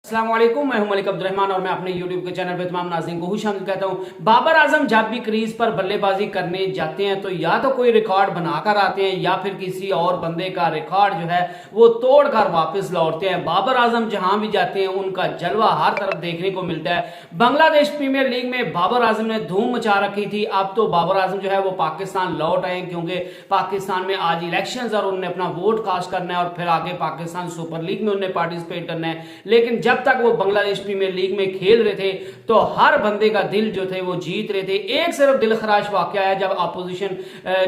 अस्सलाम वालेकुम, मैं हूं मलिक अब्दुर्रहमान और मैं अपने YouTube के चैनल पे तमाम नाज़रीन को खुशामदीद कहता हूं। बाबर आजम जब भी क्रीज पर बल्लेबाजी करने जाते हैं तो या तो कोई रिकॉर्ड बनाकर आते हैं या फिर किसी और बंदे का रिकॉर्ड जो है वो तोड़कर वापस लौटते हैं। बाबर आजम जहां भी जाते हैं उनका जलवा हर तरफ देखने को मिलता है। बांग्लादेश प्रीमियर लीग में बाबर आजम ने धूम मचा रखी थी। अब तो बाबर आजम जो है वो पाकिस्तान लौट आए क्योंकि पाकिस्तान में आज इलेक्शन और उन्होंने अपना वोट कास्ट करना है और फिर आगे पाकिस्तान सुपर लीग में उन्हें पार्टिसिपेट करना है। लेकिन जब तक वो बांग्लादेश प्रीमियर लीग में खेल रहे थे तो हर बंदे का दिल जो थे वो जीत रहे थे। एक सिर्फ दिल खराश वाकया है जब अपोजिशन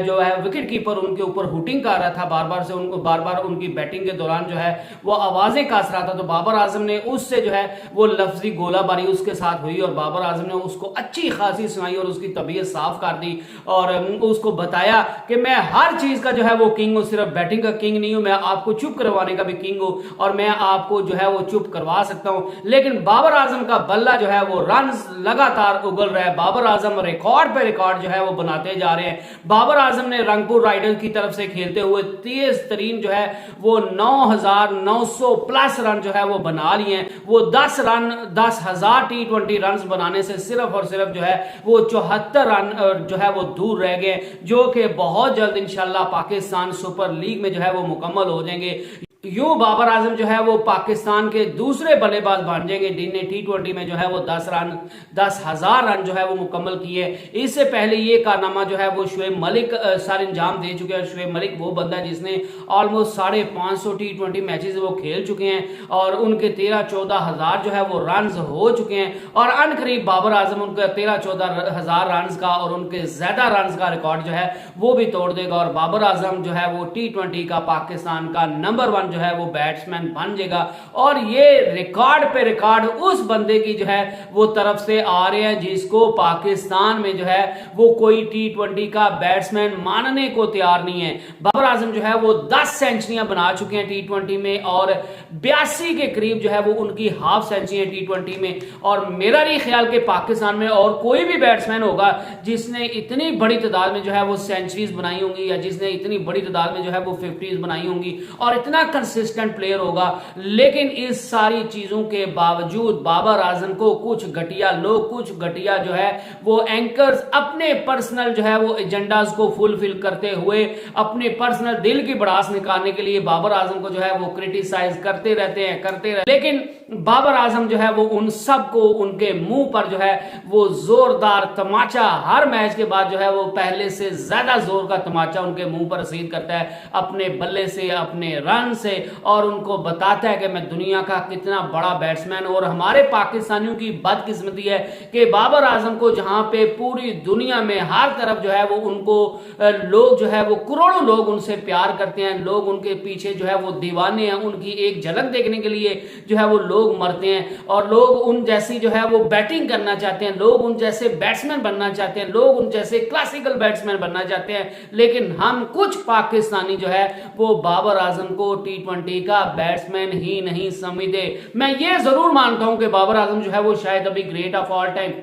जो है विकेट कीपर उनके ऊपर हुटिंग कर रहा था, बार बार उनकी बैटिंग के दौरान जो है वो आवाजें कास रहा था, तो बाबर आजम ने उससे जो है वो लफ्जी गोलाबारी उसके साथ हुई और बाबर आजम ने उसको अच्छी खासी सुनाई और उसकी तबीयत साफ कर दी और उसको बताया कि मैं हर चीज का जो है वो किंग हूं, सिर्फ बैटिंग का किंग नहीं हूं, मैं आपको चुप करवाने का भी किंग हूं और मैं आपको जो है वो चुप करवा सकता हूं। लेकिन बाबर आजम का बल्ला जो है वो रन लगातार उगल रहा है। बाबर आजम रिकॉर्ड पे रिकॉर्ड जो है वो बनाते जा रहे हैं। बाबर आजम ने रंगपुर राइडर्स की तरफ से खेलते हुए तेज तरीन जो है वो 9,900 प्लस रन जो है वो बना लिए हैं। वो 10,000 T20 रन बनाने से सिर्फ और सिर्फ जो है वो 74 रन जो है वो दूर रह गए, जो कि बहुत जल्द इंशाल्लाह पाकिस्तान सुपर लीग में जो है वो मुकम्मल हो जाएंगे। यूं बाबर आजम जो है वो पाकिस्तान के दूसरे बल्लेबाज बन जाएंगे जिनने T20 में जो है वो 10,000 रन जो है वो मुकम्मल किए। इससे पहले ये कारनामा जो है वो शुएब मलिक सर अंजाम दे चुके हैं। शुएब मलिक वो बंदा जिसने ऑलमोस्ट 550 T20 मैचेस वो खेल चुके हैं और उनके 13-14 हजार जो है वो रन हो चुके हैं और अनकरीब बाबर आजम उनका 13-14 हजार रन का और उनके ज्यादा रन का रिकॉर्ड जो है वो भी तोड़ देगा और बाबर आजम जो है वो T20 का पाकिस्तान का नंबर 1 जो है वो बैट्समैन बन जाएगा। और ये रिकॉर्ड पे रिकॉर्ड उस बंदे की जो है वो तरफ से आ रहे हैं जिसको पाकिस्तान में जो है वो कोई T20 का बैट्समैन मानने को तैयार नहीं है। बाबर आजम जो है वो 10 सेंचुरियां बना चुके हैं T20 में और 82 के करीब जो है वो उनकी हाफ सेंचुरी है T20 में। और मेरा नहीं ख्याल कि पाकिस्तान में और कोई भी बैट्समैन होगा जिसने इतनी बड़ी तादाद में जो है वो सेंचुरीज बनाई होंगी या जिसने इतनी बड़ी तादाद में जो है वो 50s बनाई होंगी और इतना कंसिस्टेंट प्लेयर होगा। लेकिन इस सारी चीजों के बावजूद बाबर आजम को कुछ घटिया लोग, कुछ घटिया जो है वो एंकर्स अपने पर्सनल जो है वो एजेंडास को फुलफिल करते हुए अपने पर्सनल दिल की भड़ास निकालने के लिए बाबर आजम को जो है वो क्रिटिसाइज करते रहते। लेकिन बाबर आजम जो है वो उन सब को उनके मुंह पर जो है वो जोरदार तमाचा हर मैच के बाद जो है वो पहले से ज्यादा जोर का तमाचा उनके मुंह पर रसीद करता है अपने बल्ले से, अपने रन से और उनको बताता है कि मैं दुनिया का कितना बड़ा बैट्समैन। और हमारे पाकिस्तानियों की बदकिस्मती है कि बाबर आजम को जहां पे पूरी दुनिया में हर तरफ जो है वो उनको लोग जो है वो करोड़ों लोग उनसे प्यार करते हैं, लोग उनके पीछे जो है वो दीवाने हैं, उनकी एक झलक देखने के लिए जो है वो लोग मरते हैं और लोग उन जैसी जो है वो बैटिंग करना चाहते हैं, लोग उन जैसे बैट्समैन बनना चाहते हैं, लोग उन जैसे क्लासिकल बैट्समैन बनना चाहते हैं। लेकिन हम कुछ पाकिस्तानी जो है वो बाबर आजम को T20 का बैट्समैन ही नहीं समझते। मैं ये जरूर मानता हूं कि बाबर आजम जो है वो शायद अभी ग्रेट ऑफ ऑल टाइम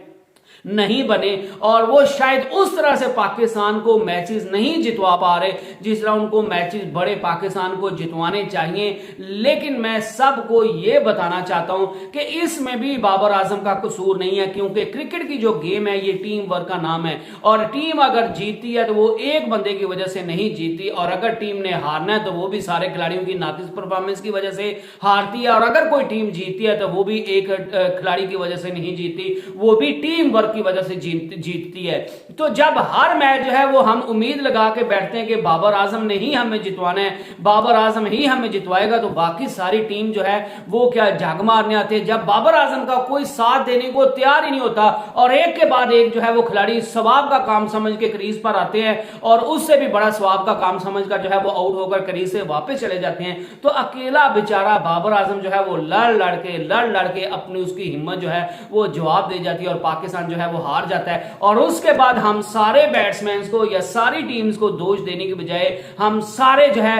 नहीं बने और वो शायद उस तरह से पाकिस्तान को मैचेस नहीं जितवा पा रहे जिस तरह उनको मैचेस बड़े पाकिस्तान को जितवाने चाहिए। लेकिन मैं सबको ये बताना चाहता हूं कि इसमें भी बाबर आजम का कसूर नहीं है क्योंकि क्रिकेट की जो गेम है ये टीम वर्क का नाम है और टीम अगर जीतती है तो वो एक बंदे की वजह से नहीं जीती और अगर टीम ने हारना है तो वो भी सारे खिलाड़ियों की नाकिस परफॉर्मेंस की वजह से हारती है और अगर कोई टीम जीतती है तो वो भी एक खिलाड़ी की वजह से नहीं जीती, वो भी टीम वर्क की वजह से जीतती है। तो जब हर मैच जो है वो हम उम्मीद लगा के बैठते हैं कि बाबर आजम ने ही हमें जितवाना है, बाबर आजम ही हमें जितवाएगा, तो बाकी सारी टीम जो है वो क्या जग मारने आते हैं जब बाबर आजम का कोई साथ देने को तैयार ही नहीं होता और एक के बाद एक जो है वो खिलाड़ी सवाब का काम समझ के क्रीज पर आते हैं और उससे भी बड़ा सवाब का काम समझकर जो है वो आउट होकर क्रीज से वापस चले जाते हैं। तो अकेला बेचारा बाबर आजम जो है वो लड़ लड़ के अपनी उसकी हिम्मत जो है वो जवाब दे जाती है और पाकिस्तान जो है है वो हार जाता है और उसके बाद हम सारे बैट्समैन को या सारी टीम्स को दोष देने की बजाय हम सारे जो है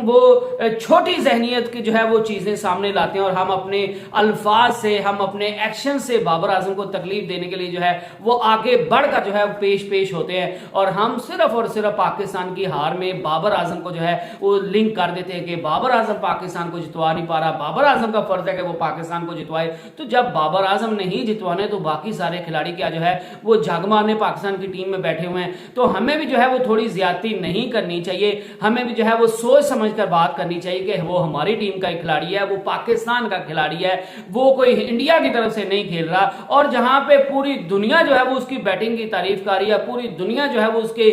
वो छोटी जहनियत की जो है वो चीजें सामने लाते हैं और हम अपने अल्फाज से, हम अपने एक्शन से बाबर आजम को तकलीफ देने के लिए जो है वो आगे बढ़कर जो है पेश होते हैं और हम सिर्फ और सिर्फ पाकिस्तान की हार में बाबर आजम को जो है वो लिंक कर देते हैं कि बाबर आजम पाकिस्तान को जितवा नहीं पा रहा, बाबर आजम का फर्ज है कि वो पाकिस्तान को जितवाए। तो जब बाबर आजम नहीं जितवाने तो बाकी सारे खिलाड़ी क्या जो है वो जग मारने पाकिस्तान की टीम में बैठे हुए हैं। तो हमें भी जो है वो थोड़ी ज्यादती नहीं करनी चाहिए, हमें भी जो है वो सोच समझकर बात करनी चाहिए कि वो हमारी टीम का खिलाड़ी है, वो पाकिस्तान का खिलाड़ी है, वो कोई इंडिया की तरफ से नहीं खेल रहा। और जहां पे पूरी दुनिया जो है वो उसकी बैटिंग की तारीफ कर रही है, पूरी दुनिया जो है वो उसके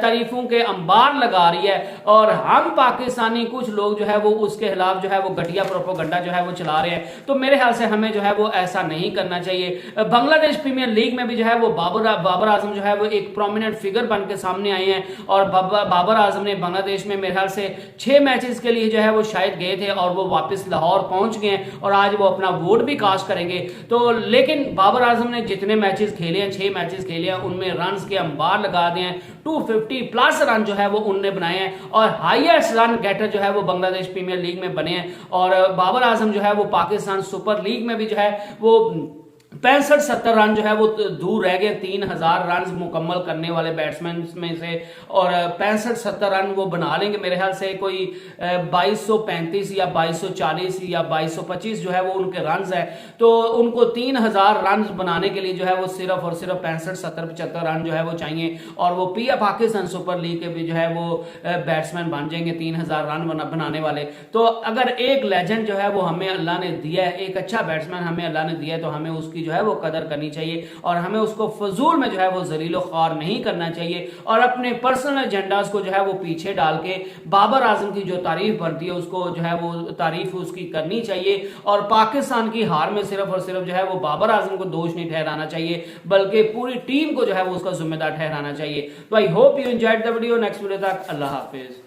तारीफों के अंबार लगा रही है और हम पाकिस्तानी कुछ लोग जो है वो उसके खिलाफ जो है वो घटिया प्रोपेगेंडा जो है वो चला रहे हैं। तो मेरे ख्याल से हमें जो है वो ऐसा नहीं करना चाहिए। बांग्लादेश प्रीमियर लीग में भी जो है वो बाबर आजम जो है वो एक प्रोमिनेंट फिगर बन के सामने आए हैं और बाबर आजम ने बांग्लादेश में मेरे ख्याल से 6 मैचेस के लिए जो है वो शायद गए थे और वो वापस लाहौर पहुंच गए और आज वो अपना वोट भी कास्ट करेंगे। तो लेकिन बाबर आजम ने जितने मैचेस खेले हैं, 6 मैचेस खेले हैं, उनमें रन के अंबार लगा दिए हैं। 250 प्लस रन जो है वो उनने बनाए हैं और हाईएस्ट रन गेटर जो है वो बांग्लादेश प्रीमियर लीग में बने हैं। और बाबर आजम जो है वो पाकिस्तान सुपर लीग में भी जो है वो 65-70 रन जो है वो दूर रह गए 3000 रन मुकम्मल करने वाले बैट्समैन में से और 65-70 रन वो बना लेंगे मेरे ख्याल से। कोई 2235 या 2240 या 2225 जो है वो उनके रन है। तो उनको 3000 रन बनाने के लिए जो है वो सिर्फ और सिर्फ 65-70-75 रन जो है वो चाहिए और वो पाकिस्तान सुपर लीग के भी जो है वो बैट्समैन बन जाएंगे 3000 रन बनाने वाले। तो अगर एक लेजेंड जो है वो हमें अल्लाह ने दिया है, एक अच्छा बैट्समैन हमें अल्लाह ने दिया है, तो हमें उसकी जो है वो कदर करनी चाहिए और हमें उसको फजूल में जो है वो जलीलो ख्वार नहीं करना चाहिए और अपने पर्सनल एजेंडास को जो है वो पीछे डाल के बाबर आजम की जो तारीफ बनती है उसको जो है वो तारीफ उसकी करनी चाहिए और पाकिस्तान की हार में सिर्फ और सिर्फ जो है वो बाबर आजम को दोष नहीं ठहराना चाहिए बल्कि पूरी टीम को जो है वो उसका जिम्मेदार ठहराना चाहिए। तो I hope you enjoyed the video. Next video तक अल्लाह हाफिज।